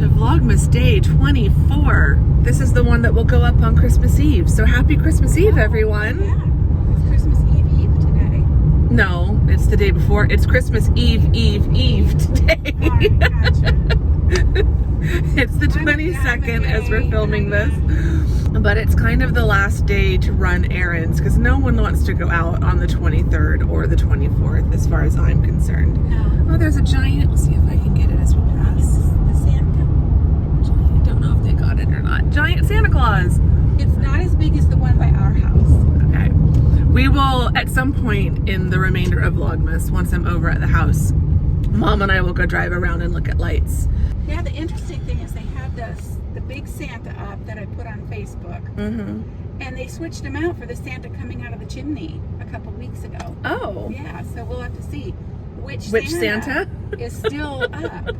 to Vlogmas Day 24. This is the one that will go up on Christmas Eve. So happy Christmas Eve, everyone. Yeah, it's Christmas Eve today. No, it's the day before. It's Christmas Eve today. All right, gotcha. It's the 22nd as we're filming this. But it's kind of the last day to run errands because no one wants to go out on the 23rd or the 24th as far as I'm concerned. No. Oh, there's a giant. Let's see if I can get it as we pass. The Santa. I don't know if they got it or not. Giant Santa Claus. It's not as big as the one by our house. Okay. We will, at some point in the remainder of Vlogmas, once I'm over at the house, Mom and I will go drive around and look at lights. Yeah, the interesting thing is they had the big Santa up that I put on Facebook. Mm-hmm. And they switched him out for the Santa coming out of the chimney a couple weeks ago. Oh. Yeah, so we'll have to see which Santa is still up.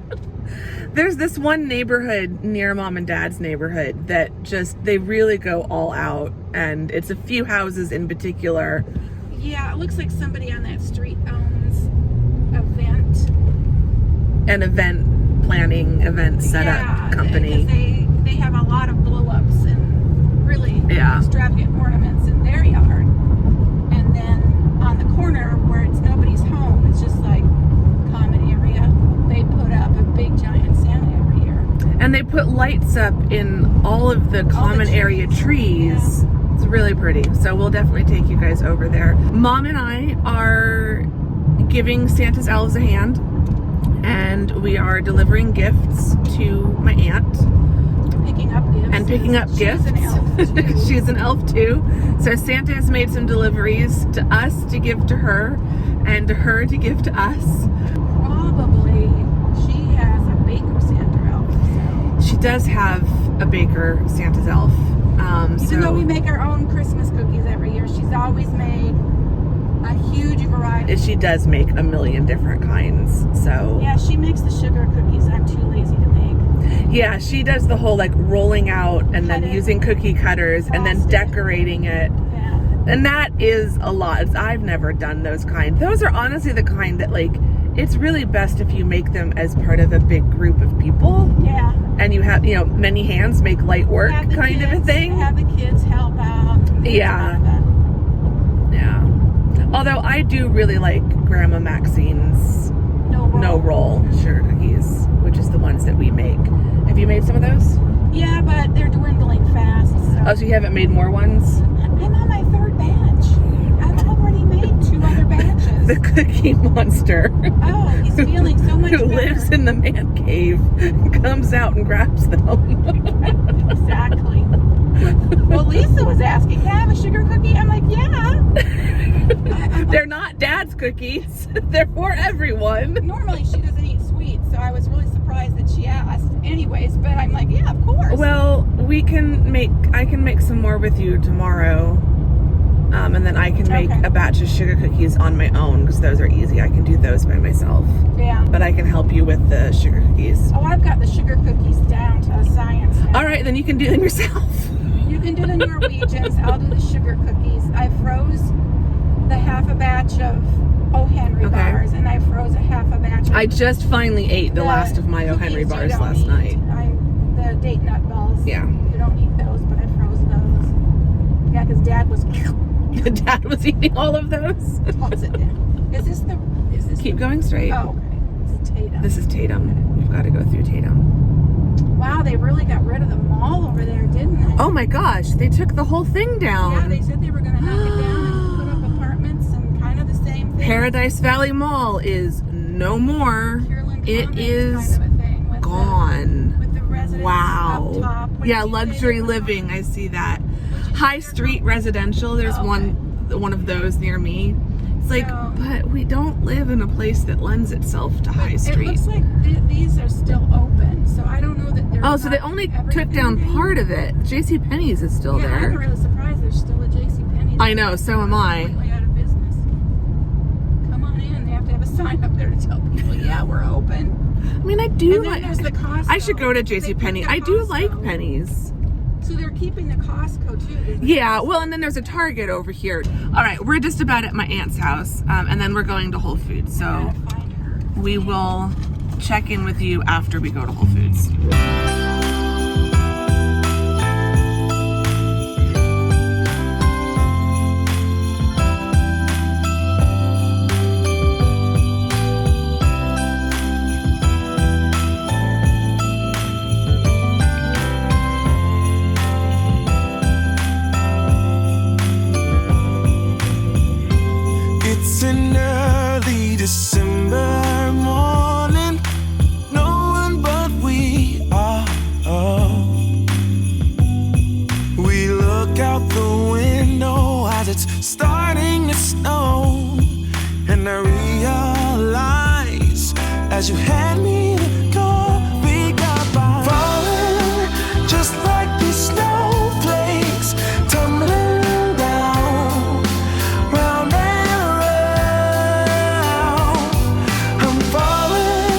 There's this one neighborhood near Mom and Dad's neighborhood that they really go all out, and it's a few houses in particular. Yeah, it looks like somebody on that street owns an event planning, event setup company. They have a lot of blow-ups and really extravagant ornaments in their yard. And then on the corner where it's nobody's home, it's just like common area, they put up a big giant Santa every year. And they put lights up in all of the common area trees. Yeah. It's really pretty. So we'll definitely take you guys over there. Mom and I are giving Santa's elves a hand, and we are delivering gifts to my aunt. Picking up gifts. She's an elf too. She's an elf too. So Santa has made some deliveries to us to give to her, and to her to give to us. Probably she has a baker Santa elf. So. She does have a baker Santa's elf. Even though we make our own Christmas cookies every year, she's always made a huge variety. She does make a million different kinds. So yeah, she makes the sugar cookies. I'm too lazy to make. Yeah, she does the whole like rolling out and then using cookie cutters and then decorating it. Yeah. And that is a lot. I've never done those kind. Those are honestly the kind that like, it's really best if you make them as part of a big group of people. Yeah. And you have, many hands make light work kind of a thing. Have the kids help out. Yeah. Yeah. Although I do really like Grandma Maxine's no roll sugar cookies, which is the ones that we make. Have you made some of those? Yeah, but they're dwindling fast. So. Oh, so you haven't made more ones? I'm on my third batch. I've already made 2 other batches. The cookie monster. Oh, he's feeling so much better. Who lives in the man cave, comes out and grabs them. Exactly. Well, Lisa was asking, can I have a sugar cookie? I'm like, yeah. They're not Dad's cookies. They're for everyone. Normally she doesn't eat sweets, so I was really surprised that she asked anyways, but I'm like, yeah, of course. Well, I can make some more with you tomorrow. And then I can make a batch of sugar cookies on my own because those are easy. I can do those by myself. Yeah. But I can help you with the sugar cookies. Oh, I've got the sugar cookies down to a science now. All right, then you can do them yourself. You can do the Norwegians. I'll do the sugar cookies. I froze the half a batch of O. Henry bars, and I froze a half a batch of... I just finally ate the last of my O. Henry bars last night. The date nut balls. Yeah. You don't eat those, but I froze those. Yeah, because Dad was... Dad was eating all of those? Toss it down. Is this Keep going straight. Oh, okay. This is Tatum. This is Tatum. We've got to go through Tatum. Wow, they really got rid of the mall over there, didn't they? Oh my gosh, they took the whole thing down. Yeah, they said they were going to knock it down and put up apartments and kind of the same thing. Paradise Valley Mall is no more. It is kind of a thing with gone. With the residents wow. up top. Yeah, luxury living. I see that. High street residential. There's one of those near me. It's like, but we don't live in a place that lends itself to high street. It looks like these are still open, so I don't know that they're. Oh, so they only took down part of it. JCPenney's is still there. I'm really surprised there's still a JCPenney's. I know, so am I. Completely out of business. Come on in. They have to have a sign up there to tell people, yeah, we're open. I mean, I do like. There's the Costco. I should go to JCPenney. I do like Penny's. So they're keeping the Costco too. Yeah, well, and then there's a Target over here. All right, we're just about at my aunt's house, and then we're going to Whole Foods. So we will check in with you after we go to Whole Foods. It's an early December morning. No one but we are. We look out the window as it's starting to snow, and I realize as you hand me the coffee cup, I'm falling just like these snowflakes tumbling down round and around. I'm falling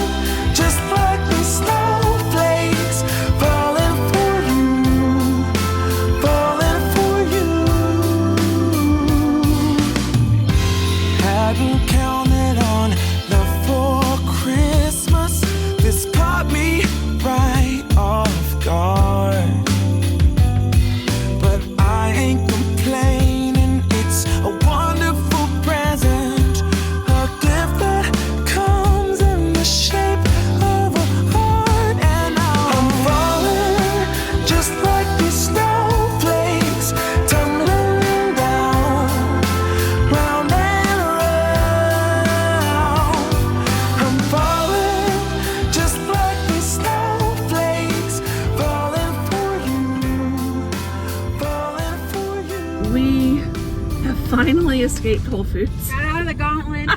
just like these snowflakes, falling for you, falling for you. Hadn't counted on love for Christmas. This caught me right off guard, but I ain't complaining. It's a wonderful present, a gift that comes in the shape of a heart. And I'm falling just like these snowflakes tumbling down round and around. I'm falling just like these snowflakes, falling for you, falling for you. We have finally escaped Whole Foods. Got out of the gauntlet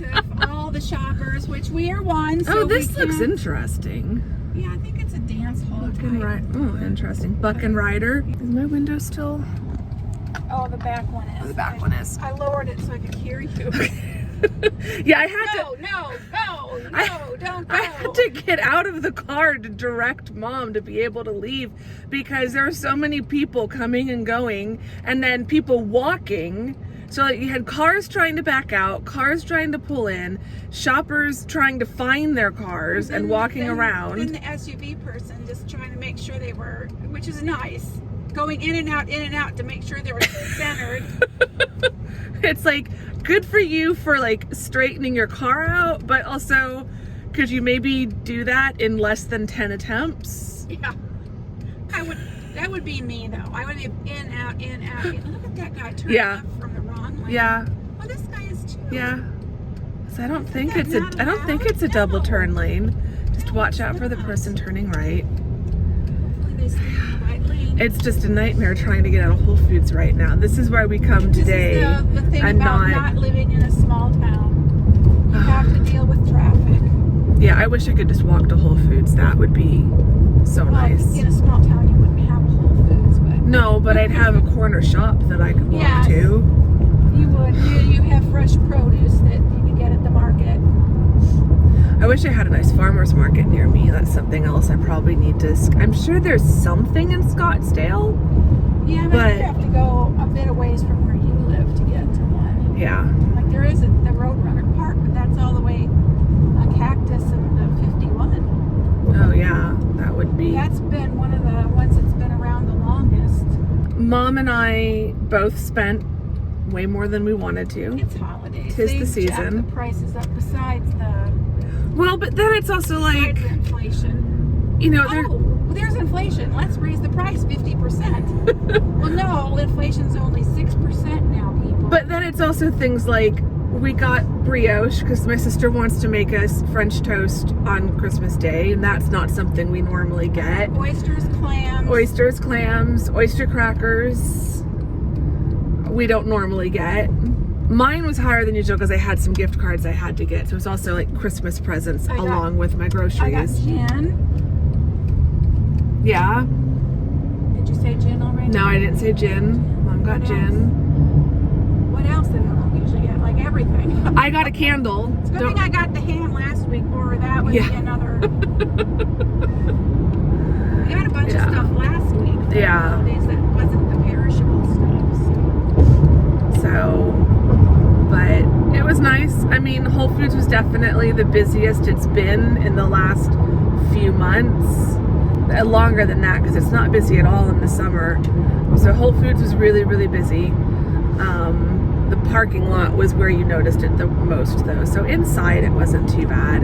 of all the shoppers, which we are one. So Oh, this we looks can- interesting. Yeah, I think it's a dance hall. Buck and Rider. Oh, interesting. Buck and Rider. Is my window still? Oh, the back one is. Oh, the back one is. I lowered it so I could hear you. Yeah, I had to. No, don't go. I had to get out of the car to direct Mom to be able to leave because there were so many people coming and going, and then people walking. So like, you had cars trying to back out, cars trying to pull in, shoppers trying to find their cars and walking around. And the SUV person just trying to make sure they were, which is nice, going in and out to make sure they were centered. It's like good for you for like straightening your car out, but also could you maybe do that in less than 10 attempts? Yeah, that would be me though. I would be in, out. Look at that guy turning Yeah. left from the wrong lane. Yeah, Oh, this guy is too. yeah. So I don't think that it's not I don't think allowed? it's a double No. turn lane. Just No, watch it's out for the not. person turning right. Hopefully they stay in the right lane. It's just a nightmare trying to get out of Whole Foods right now. This is why we come today. This is the thing and about not living in a small town. You have to deal with traffic. Yeah, I wish I could just walk to Whole Foods. That would be so Well, nice. in a small town, you wouldn't have Whole Foods, but No, but I'd have a corner shop that I could walk Yes. to. you would. You have fresh produce that you can get at the market. I wish I had a nice farmer's market near me. That's something else I probably need to. I'm sure there's something in Scottsdale. Yeah, But- but you have to go a bit of ways from where you live to get to one. Yeah. Like there is the Roadrunner Park, but that's all the way Cactus and the 51. Oh yeah, that would be. That's been one of the ones that's been around the longest. Mom and I both spent way more than we wanted to. It's holidays. Tis the They jack season. the prices up besides the Well, but then it's also like, inflation. you know, there. Oh, well, there's inflation. Let's raise the price 50%. Well, no, inflation's only 6% now, people. But then it's also things like we got brioche because my sister wants to make us French toast on Christmas Day, and that's not something we normally get. Oysters, clams. Oysters, clams, oyster crackers. We don't normally get. Mine was higher than usual because I had some gift cards I had to get. So it was also like Christmas presents along with my I got groceries. gin. Yeah. Did you say gin already? No, I didn't say gin. Mom got What gin. What else did I usually get? Like everything. I got a candle. It's a good thing I got the ham last week, or that would Yeah. be another. I got a bunch Yeah. of stuff last week. For Yeah. the holidays that wasn't the perishable stuff. So. So, but it was was nice. I mean, Whole Foods was definitely the busiest it's been in the last few months. Longer than that, because it's not busy at all in the summer. So Whole Foods was really, really busy. The parking lot was where you noticed it the most, though. So inside, it wasn't too bad.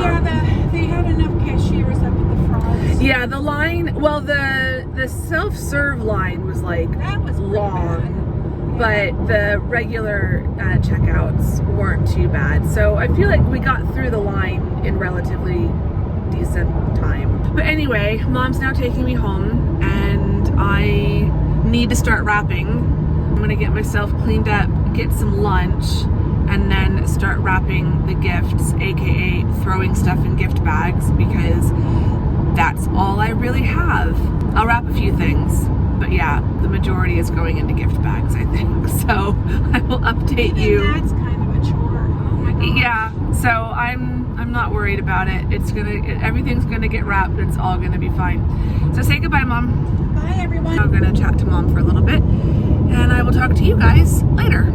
Yeah, they had enough cashiers up at the front. Yeah, the line, well, the self-serve line was like That was long, but the regular checkouts weren't too bad. So I feel like we got through the line in relatively decent time. But anyway, Mom's now taking me home, and I need to start wrapping. I'm gonna get myself cleaned up, get some lunch, and then start wrapping the gifts, aka throwing stuff in gift bags, because that's all I really have. I'll wrap a few things, but yeah, the majority is going into gift bags, I think. So I will update you. That's kind of a chore. Oh my gosh. Yeah, so I'm not worried about it. Everything's gonna get wrapped, and it's all gonna be fine. So say goodbye, Mom. Bye, everyone. I'm gonna chat to Mom for a little bit, and I will talk to you guys later.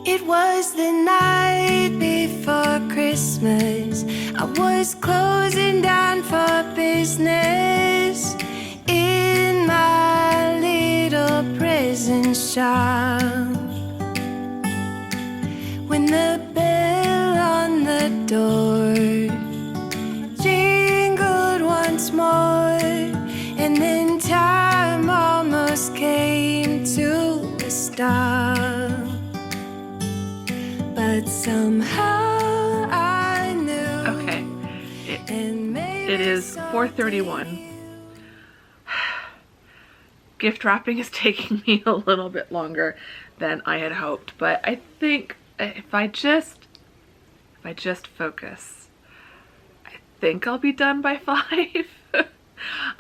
It was the night before Christmas. I was closing down for business in my little prison shop, when the bell on the door jingled once more, and then time almost came to a stop. But somehow I knew. Okay, it is 4:31. Gift wrapping is taking me a little bit longer than I had hoped, but I think if I just focus, I think I'll be done by 5.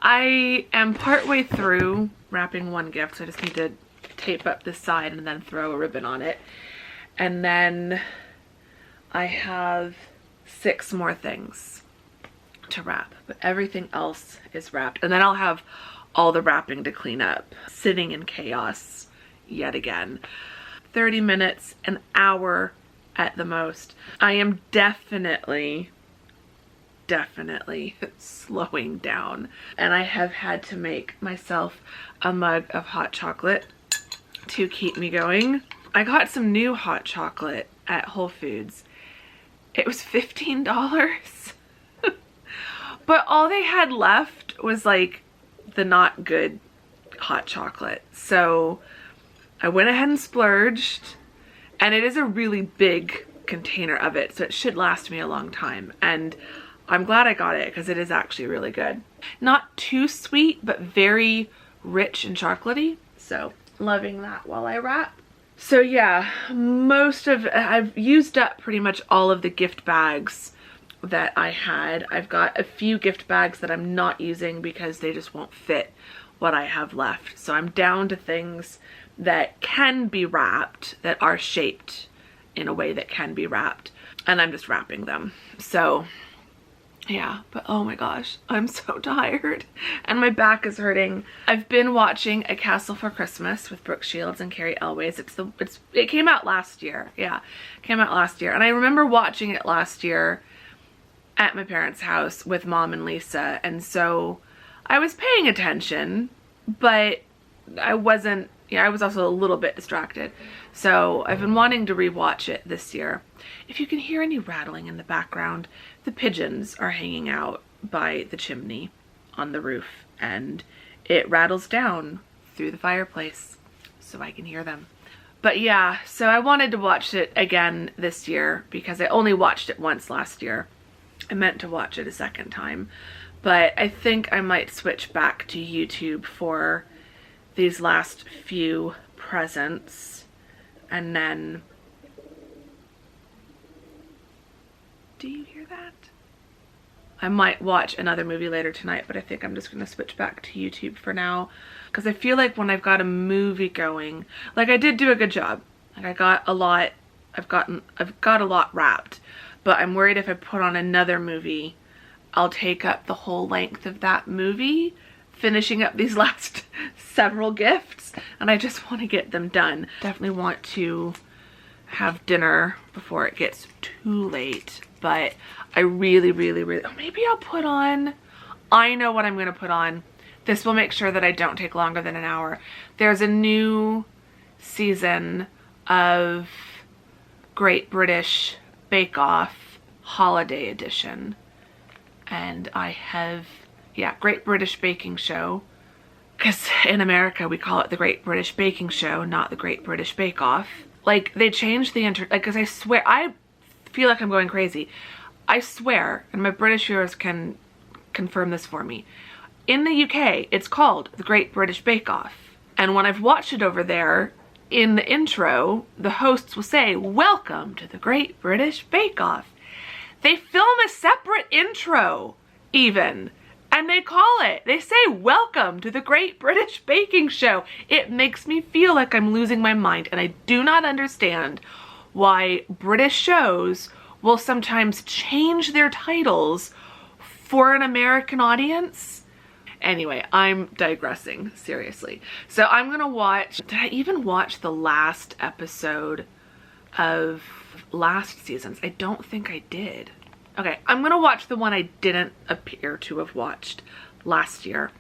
I am partway through wrapping one gift, so I just need to tape up this side and then throw a ribbon on it. And then I have 6 more things to wrap, but everything else is wrapped. And then I'll have all the wrapping to clean up, sitting in chaos yet again. 30 minutes, an hour at the most. I am definitely slowing down. And I have had to make myself a mug of hot chocolate to keep me going. I got some new hot chocolate at Whole Foods. It was $15. But all they had left was like the not good hot chocolate. So I went ahead and splurged, and it is a really big container of it, so it should last me a long time. And I'm glad I got it, because it is actually really good. Not too sweet, but very rich and chocolatey. So loving that while I wrap. So yeah, I've used up pretty much all of the gift bags that I had. I've got a few gift bags that I'm not using because they just won't fit what I have left. So I'm down to things that can be wrapped, that are shaped in a way that can be wrapped, and I'm just wrapping them. So yeah, but oh my gosh, I'm so tired and my back is hurting. I've been watching A Castle for Christmas with Brooke Shields and Carrie Elways. It came out last year. Yeah, it came out last year. And I remember watching it last year at my parents' house with Mom and Lisa. And so I was paying attention, but I wasn't, I was also a little bit distracted. So I've been wanting to rewatch it this year. If you can hear any rattling in the background, the pigeons are hanging out by the chimney on the roof, and it rattles down through the fireplace so I can hear them. But yeah, so I wanted to watch it again this year because I only watched it once last year. I meant to watch it a second time, but I think I might switch back to YouTube for these last few presents, and then... Do you hear that? I might watch another movie later tonight, but I think I'm just gonna switch back to YouTube for now, because I feel like when I've got a movie going, like I did do a good job. Like I got a lot I've got a lot wrapped, but I'm worried if I put on another movie, I'll take up the whole length of that movie, finishing up these last several gifts, and I just want to get them done. Definitely want to have dinner before it gets too late, but I really, oh, maybe I'll put on, I know what I'm going to put on. This will make sure that I don't take longer than an hour. There's a new season of Great British Bake Off Holiday Edition, and I have, yeah, Great British Baking Show, because in America we call it the Great British Baking Show, not the Great British Bake Off. Like, they changed the because I swear, I feel like I'm going crazy. I swear, and my British viewers can confirm this for me, in the UK it's called the Great British Bake Off, and when I've watched it over there, in the intro the hosts will say, "Welcome to the Great British Bake Off." They film a separate intro even, and they say, "Welcome to the Great British Baking Show." It makes me feel like I'm losing my mind, and I do not understand why British shows will sometimes change their titles for an American audience. Anyway, I'm digressing, seriously. So I'm gonna watch, did I even watch the last episode of last season's? I don't think I did. Okay, I'm gonna watch the one I didn't appear to have watched last year,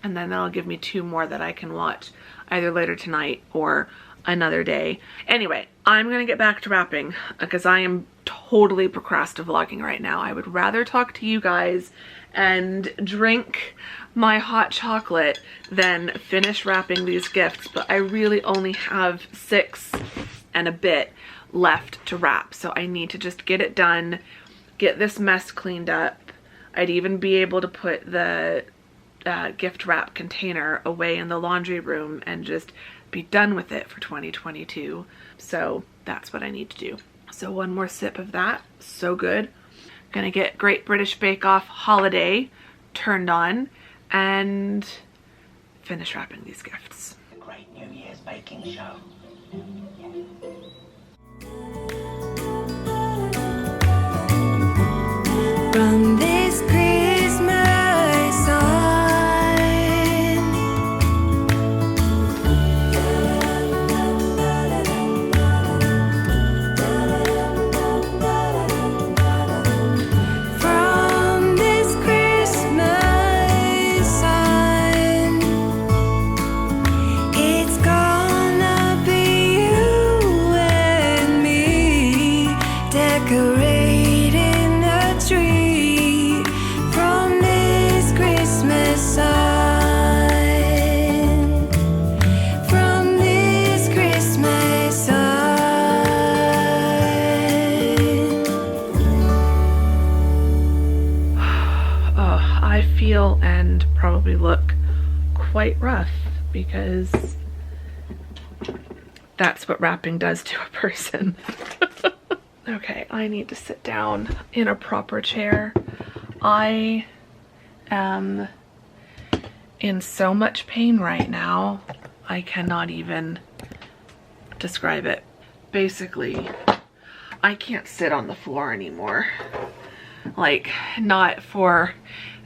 and then that'll give me 2 more that I can watch either later tonight or another day. Anyway, I'm gonna get back to wrapping because I am totally procrastinating right now. I would rather talk to you guys and drink my hot chocolate than finish wrapping these gifts, but I really only have 6 and a bit left to wrap, so I need to just get it done, get this mess cleaned up. I'd even be able to put the gift wrap container away in the laundry room and just be done with it for 2022. So that's what I need to do. So one more sip of that, so good. Gonna get Great British Bake Off Holiday turned on and finish wrapping these gifts. Great New Year's baking show. From this Christmas on, from this Christmas on, it's gonna be you and me decorating the tree. From this Christmas on, from this Christmas on. Oh, I feel and probably look quite rough because that's what wrapping does to a person. Okay, I need to sit down in a proper chair. I am in so much pain right now, I cannot even describe it. Basically, I can't sit on the floor anymore. Like, not for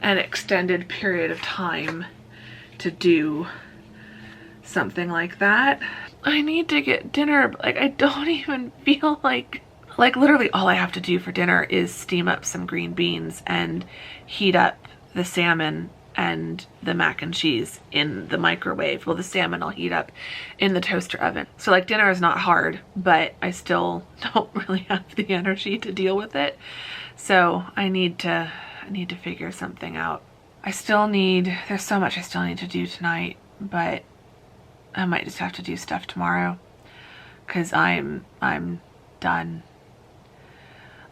an extended period of time to do something like that. I need to get dinner, but like, I don't even feel like literally all I have to do for dinner is steam up some green beans and heat up the salmon and the mac and cheese in the microwave. Well, the salmon I'll heat up in the toaster oven. So like, dinner is not hard, but I still don't really have the energy to deal with it. So I need to figure something out. There's so much I still need to do tonight, but I might just have to do stuff tomorrow because I'm done.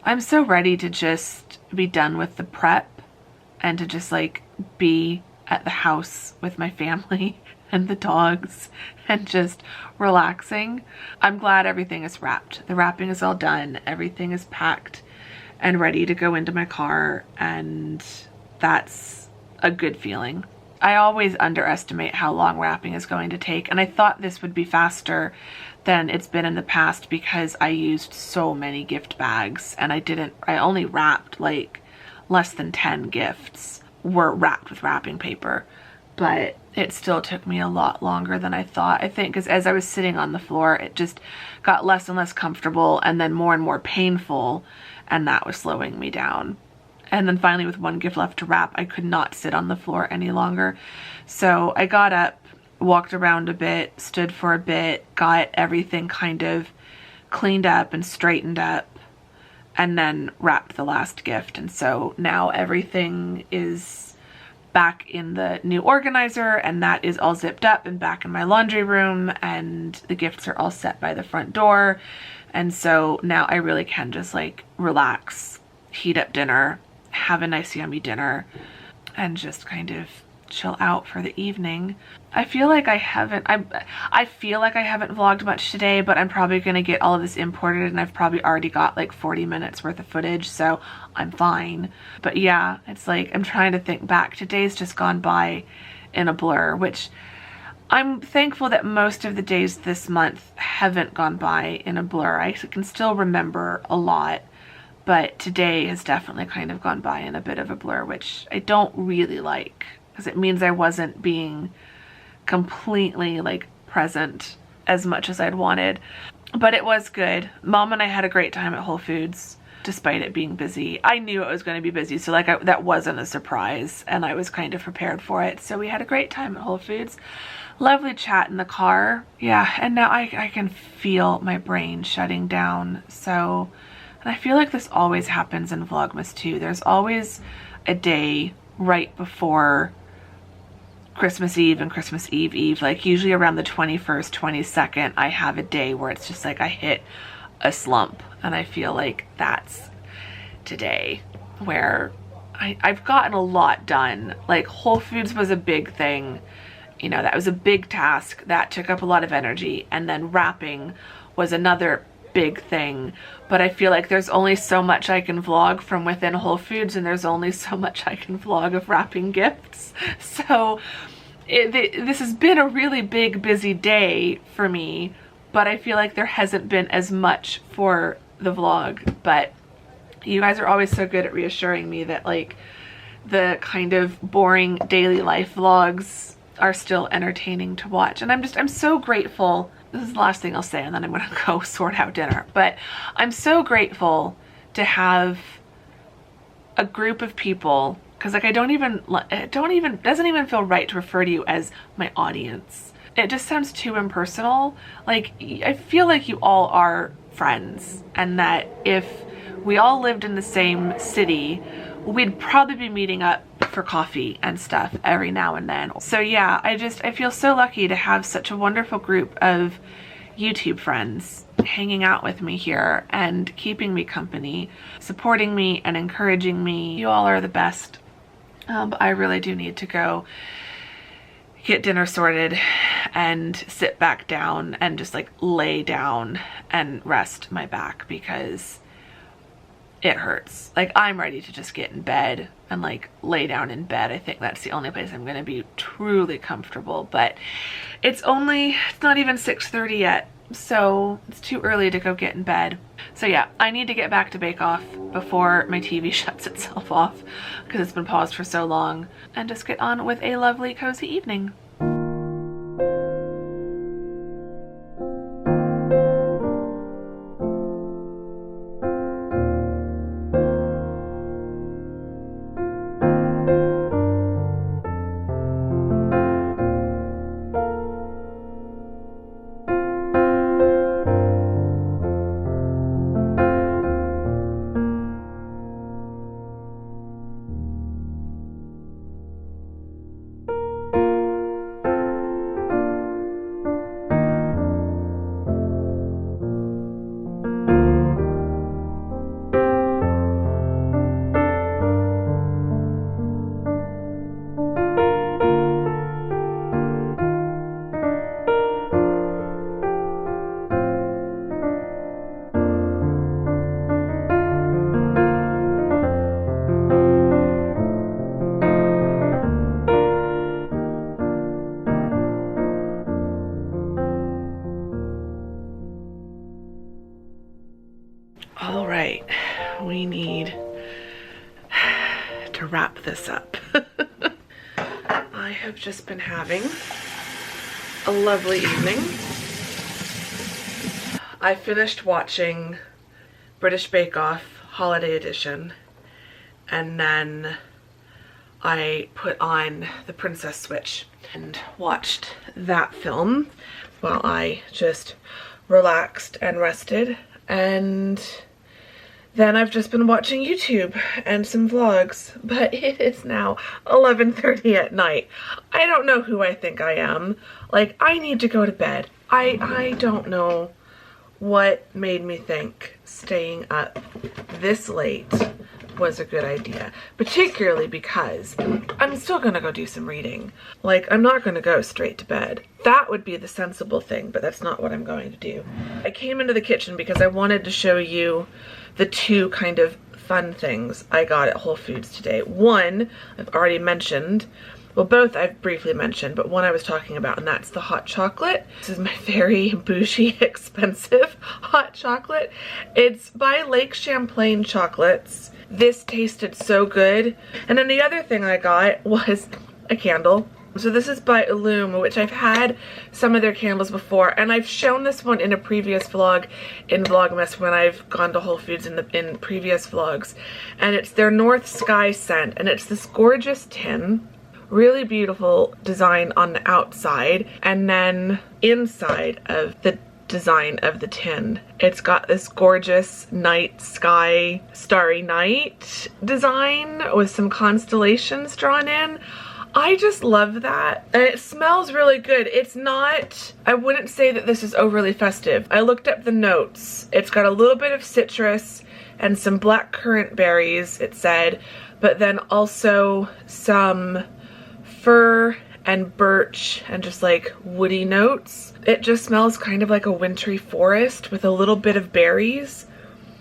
I'm so ready to just be done with the prep and to just like be at the house with my family and the dogs and just relaxing. I'm glad everything is wrapped. The wrapping is all done. Everything is packed and ready to go into my car, and that's a good feeling. I always underestimate how long wrapping is going to take, and I thought this would be faster than it's been in the past because I used so many gift bags, and I only wrapped like less than 10 gifts were wrapped with wrapping paper, but it still took me a lot longer than I thought. I think because as I was sitting on the floor, it just got less and less comfortable and then more and more painful, and that was slowing me down. And then finally, with one gift left to wrap, I could not sit on the floor any longer. So I got up, walked around a bit, stood for a bit, got everything kind of cleaned up and straightened up, and then wrapped the last gift. And so now everything is back in the new organizer, and that is all zipped up and back in my laundry room, and the gifts are all set by the front door. And so now I really can just like relax, heat up dinner, have a nice yummy dinner, and just kind of chill out for the evening. I feel like I haven't vlogged much today, but I'm probably gonna get all of this imported, and I've probably already got like 40 minutes worth of footage, so I'm fine. But yeah, it's like I'm trying to think back. Today's just gone by in a blur, which I'm thankful that most of the days this month haven't gone by in a blur. I can still remember a lot, but today has definitely kind of gone by in a bit of a blur, which I don't really like, because it means I wasn't being completely like present as much as I'd wanted. But it was good. Mom and I had a great time at Whole Foods, despite it being busy. I knew it was going to be busy, so like that wasn't a surprise, and I was kind of prepared for it. So we had a great time at Whole Foods. Lovely chat in the car. Yeah, and now I can feel my brain shutting down. So, and I feel like this always happens in Vlogmas too. There's always a day right before Christmas Eve and Christmas Eve, like usually around the 21st, 22nd, I have a day where it's just like I hit a slump, and I feel like that's today, where I've gotten a lot done. Like Whole Foods was a big thing, you know, that was a big task that took up a lot of energy, and then wrapping was another big thing. But I feel like there's only so much I can vlog from within Whole Foods, and there's only so much I can vlog of wrapping gifts. So this has been a really big, busy day for me, but I feel like there hasn't been as much for the vlog. But you guys are always so good at reassuring me that like the kind of boring daily life vlogs are still entertaining to watch, and I'm so grateful. This is the last thing I'll say, and then I'm gonna go sort out dinner. But I'm so grateful to have a group of people, because like it doesn't even feel right to refer to you as my audience. It just sounds too impersonal. Like I feel like you all are friends, and that if we all lived in the same city, we'd probably be meeting up for coffee and stuff every now and then. So yeah, I feel so lucky to have such a wonderful group of YouTube friends hanging out with me here and keeping me company, supporting me and encouraging me. You all are the best. But I really do need to go get dinner sorted and sit back down and just like lay down and rest my back, because it hurts. Like I'm ready to just get in bed and like lay down in bed. I think that's the only place I'm gonna be truly comfortable, but it's not even 6:30 yet, so it's too early to go get in bed. So yeah, I need to get back to Bake Off before my TV shuts itself off, because it's been paused for so long, and just get on with a lovely cozy evening. this up. I have just been having a lovely evening. I finished watching British Bake Off Holiday Edition, and then I put on The Princess Switch and watched that film while I just relaxed and rested. And then I've just been watching YouTube and some vlogs, but it is now 11:30 at night. I don't know who I think I am. Like, I need to go to bed. I don't know what made me think staying up this late was a good idea, particularly because I'm still gonna go do some reading. Like, I'm not gonna go straight to bed. That would be the sensible thing, but that's not what I'm going to do. I came into the kitchen because I wanted to show you the two kind of fun things I got at Whole Foods today. One, I've already mentioned. Well, both I've briefly mentioned, but one I was talking about, and that's the hot chocolate. This is my very bougie, expensive hot chocolate. It's by Lake Champlain Chocolates. This tasted so good. And then the other thing I got was a candle. So this is by Illume, which I've had some of their candles before, and I've shown this one in a previous vlog in Vlogmas when I've gone to Whole Foods in previous vlogs. And it's their North Sky scent, and it's this gorgeous tin. Really beautiful design on the outside, and then inside of the design of the tin, it's got this gorgeous night sky, starry night design with some constellations drawn in. I just love that, and it smells really good. It's not, I wouldn't say that this is overly festive. I looked up the notes. It's got a little bit of citrus and some black currant berries, it said, but then also some fir and birch and just like woody notes. It just smells kind of like a wintry forest with a little bit of berries.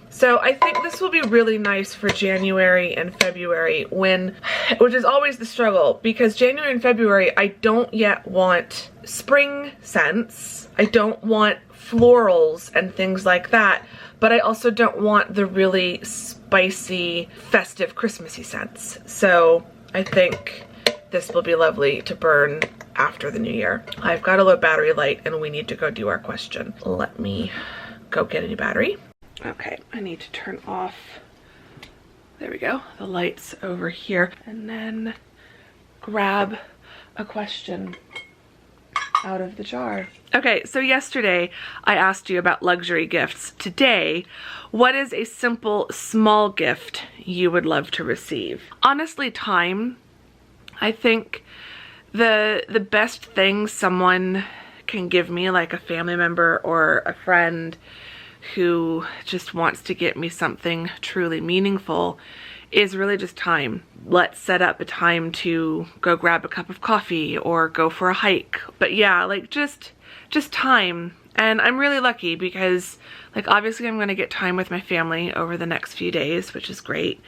So I think this will be really nice for January and February, which is always the struggle, because January and February I don't yet want spring scents. I don't want florals and things like that, but I also don't want the really spicy, festive, Christmassy scents. So I think this will be lovely to burn after the new year. I've got a low battery light and we need to go do our question. Let me go get a new battery. Okay, I need to turn off, there we go, the lights over here, and then grab a question out of the jar. Okay, so yesterday I asked you about luxury gifts. Today, what is a simple, small gift you would love to receive? Honestly, time. I think the best thing someone can give me, like a family member or a friend who just wants to get me something truly meaningful, is really just time. Let's set up a time to go grab a cup of coffee or go for a hike. But yeah, like just time. And I'm really lucky because, like, obviously I'm gonna get time with my family over the next few days, which is great.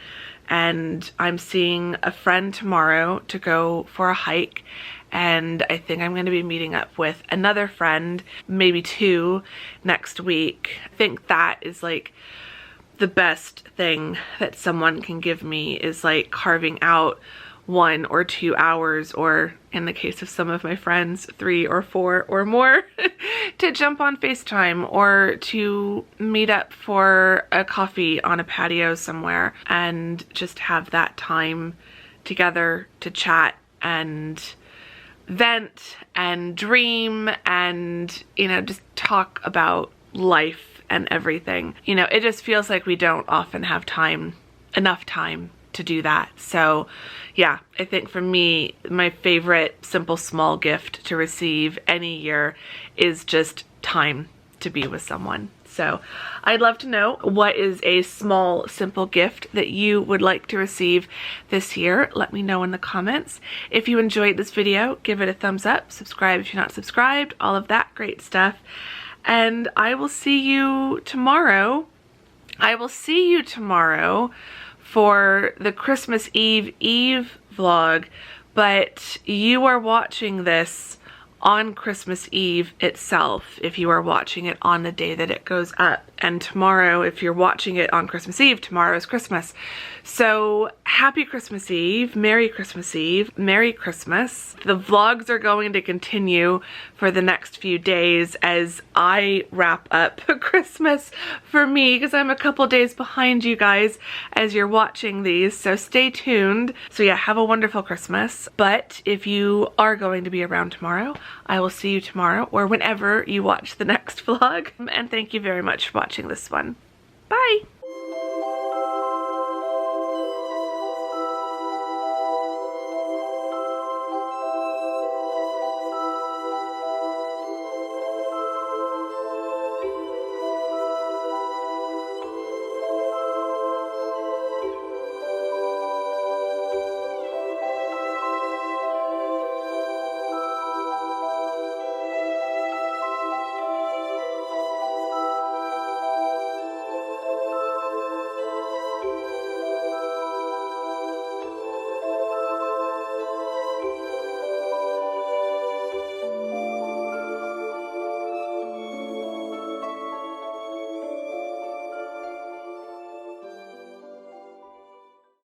And I'm seeing a friend tomorrow to go for a hike, and I think I'm going to be meeting up with another friend, maybe two, next week. I think that is like the best thing that someone can give me, is like carving out 1 or 2 hours, or in the case of some of my friends, 3 or 4 or more, to jump on FaceTime or to meet up for a coffee on a patio somewhere and just have that time together to chat and vent and dream and, you know, just talk about life and everything. You know, it just feels like we don't often have time, enough time to do that. So yeah, I think for me, my favorite simple small gift to receive any year is just time to be with someone. So I'd love to know, what is a small simple gift that you would like to receive this year? Let me know in the comments. If you enjoyed this video, give it a thumbs up, subscribe if you're not subscribed, all of that great stuff. And I will see you tomorrow. For the Christmas Eve vlog, but you are watching this on Christmas Eve itself if you are watching it on the day that it goes up. And tomorrow, if you're watching it on Christmas Eve, tomorrow is Christmas. So happy Christmas Eve, Merry Christmas Eve, Merry Christmas. The vlogs are going to continue for the next few days as I wrap up Christmas for me, because I'm a couple days behind you guys as you're watching these, so stay tuned. So yeah, have a wonderful Christmas. But if you are going to be around tomorrow, I will see you tomorrow or whenever you watch the next vlog. And thank you very much for watching this one. Bye!